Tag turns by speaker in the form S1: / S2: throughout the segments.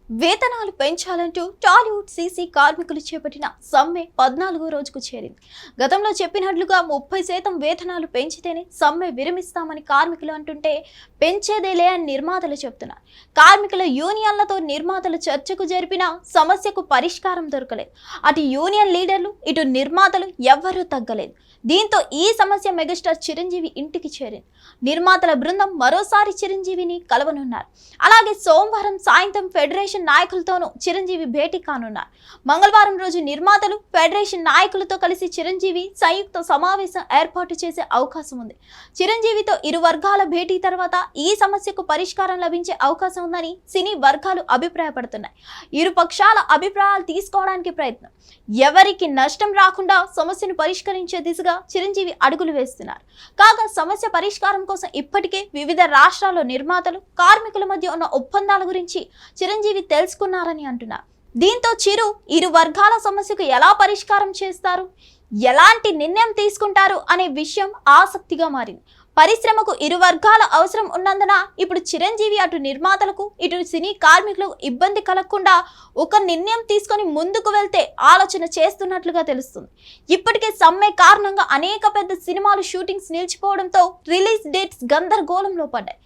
S1: వేతనాలు పెంచాలంటూ టాలీవుడ్ సీసీ కార్మికులు చేపట్టిన సమ్మె 14వ రోజుకు చేరింది. గతంలో చెప్పినట్లుగా 30% వేతనాలు పెంచితేనే సమ్మె విరమిస్తామని కార్మికులు అంటుంటే పెంచేదేలే అని నిర్మాతలు చెప్తున్నారు. కార్మికుల యూనియన్లతో నిర్మాతలు చర్చకు జరిపిన సమస్యకు పరిష్కారం దొరకలేదు. అటు యూనియన్ లీడర్లు ఇటు నిర్మాతలు ఎవ్వరూ తగ్గలేదు. దీంతో ఈ సమస్య మెగాస్టార్ చిరంజీవి ఇంటికి చేరింది. నిర్మాతల బృందం మరోసారి చిరంజీవిని కలవనున్నారు. అలాగే సోమవారం సాయంత్రం ఫెడరేషన్ నాయకులతోనూ చిరంజీవి భేటీ కానున్నారు. మంగళవారం రోజు నిర్మాతలు ఫెడరేషన్ నాయకులతో కలిసి చిరంజీవి సంయుక్త సమావేశం ఏర్పాటు చేసే అవకాశం ఉంది. చిరంజీవితో ఇరు వర్గాల భేటీ తర్వాత ఈ సమస్యకు పరిష్కారం లభించే అవకాశం ఉందని సినీ వర్గాలు అభిప్రాయపడుతున్నాయి. ఇరు పక్షాల అభిప్రాయాలు తీసుకోవడానికి ప్రయత్నం. ఎవరికి నష్టం రాకుండా సమస్యను పరిష్కరించే దిశగా చిరంజీవి అడుగులు వేస్తున్నారు. కాగా సమస్య పరిష్కారం కోసం ఇప్పటికే వివిధ రాష్ట్రాల్లో నిర్మాతలు కార్మికుల మధ్య ఉన్న ఒప్పందాల గురించి చిరంజీవి తెలుసుకున్నారని అంటున్నారు. దీంతో చిరు ఇరు వర్గాల సమస్యకు ఎలా పరిష్కారం చేస్తారు, ఎలాంటి నిర్ణయం తీసుకుంటారు అనే విషయం ఆసక్తిగా మారింది. పరిశ్రమకు ఇరు వర్గాల అవసరం ఉన్నందున ఇప్పుడు చిరంజీవి అటు నిర్మాతలకు ఇటు సినీ కార్మికులకు ఇబ్బంది కలగకుండా ఒక నిర్ణయం తీసుకొని ముందుకు వెళ్తే ఆలోచన చేస్తున్నట్లుగా తెలుస్తుంది. ఇప్పటికే సమ్మె కారణంగా అనేక పెద్ద సినిమాలు షూటింగ్స్ నిలిచిపోవడంతో రిలీజ్ డేట్స్ గందరగోళంలో పడ్డాయి.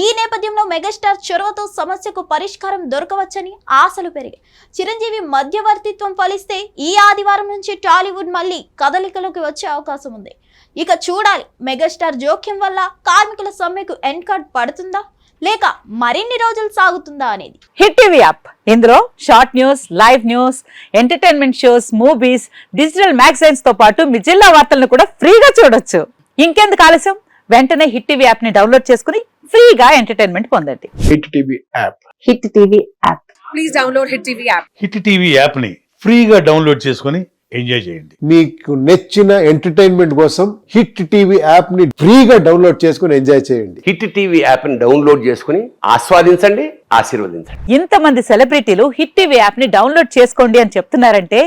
S1: ఈ నేపథ్యంలో మెగాస్టార్ చొరవతో సమస్యకు పరిష్కారం దొరకవచ్చని ఆశలు పెరిగాయి. చిరంజీవి మధ్యవర్తిత్వం ఫలిస్తే ఈ ఆదివారం నుంచి టాలీవుడ్ మళ్ళీ కదలికలోకి వచ్చే అవకాశం ఉంది. ఇక చూడాలి మెగాస్టార్ జోక్యం వల్ల కార్మికుల సమ్మెకు ఎండ్ కార్డ్ పడుతుందా లేక మరిన్ని రోజులు సాగుతుందా అనేది.
S2: హిట్ టీవీ యాప్, ఇందులో short news, live news, entertainment shows, movies, digital magazines తో పాటు మీ జిల్లా వార్తలను కూడా ఫ్రీగా చూడొచ్చు. ఇంకెందుకు ఆలస్యం, వెంటనే హిట్ టీవీ యాప్ ని డౌన్లోడ్ చేసుకుని ఫ్రీగా ఎంటర్టైన్మెంట్ పొందండి.
S3: Hit TV app.
S2: Hit TV app.
S4: Please download hit TV app.
S5: Hit TV app ని ఫ్రీగా డౌన్లోడ్ చేసుకుని ఎంజాయ్ చేయండి.
S3: మీకు నచ్చిన ఎంటర్టైన్మెంట్ కోసం హిట్ టీవీ యాప్ ని ఫ్రీగా డౌన్లోడ్ చేసుకుని ఎంజాయ్ చేయండి.
S6: హిట్ టీవీ యాప్ ని డౌన్లోడ్ చేసుకుని ఆస్వాదించండి, ఆశీర్వదించండి.
S2: ఇంతమంది సెలబ్రిటీలు హిట్ టీవీ యాప్ ని డౌన్లోడ్ చేసుకోండి అని చెప్తున్నారంటే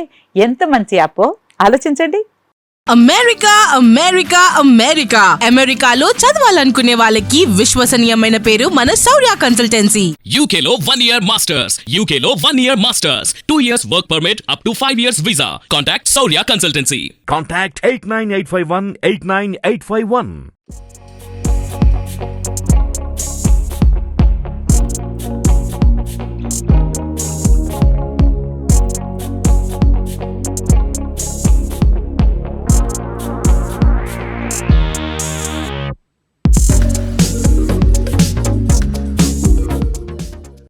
S2: ఎంత మంచి యాప్ ఆలోచించండి.
S4: అమెరికా అమెరికా అమెరికా అమెరికాలో చదవాలనుకునే వాళ్ళకి విశ్వసనీయమైన పేరు మన శౌర్య కన్సల్టెన్సీ.
S7: UK లో 1 year masters, UK లో 1 year masters, 2 years work permit up to 5 years visa. Contact Saurya Consultancy.
S8: Contact 89851 89851.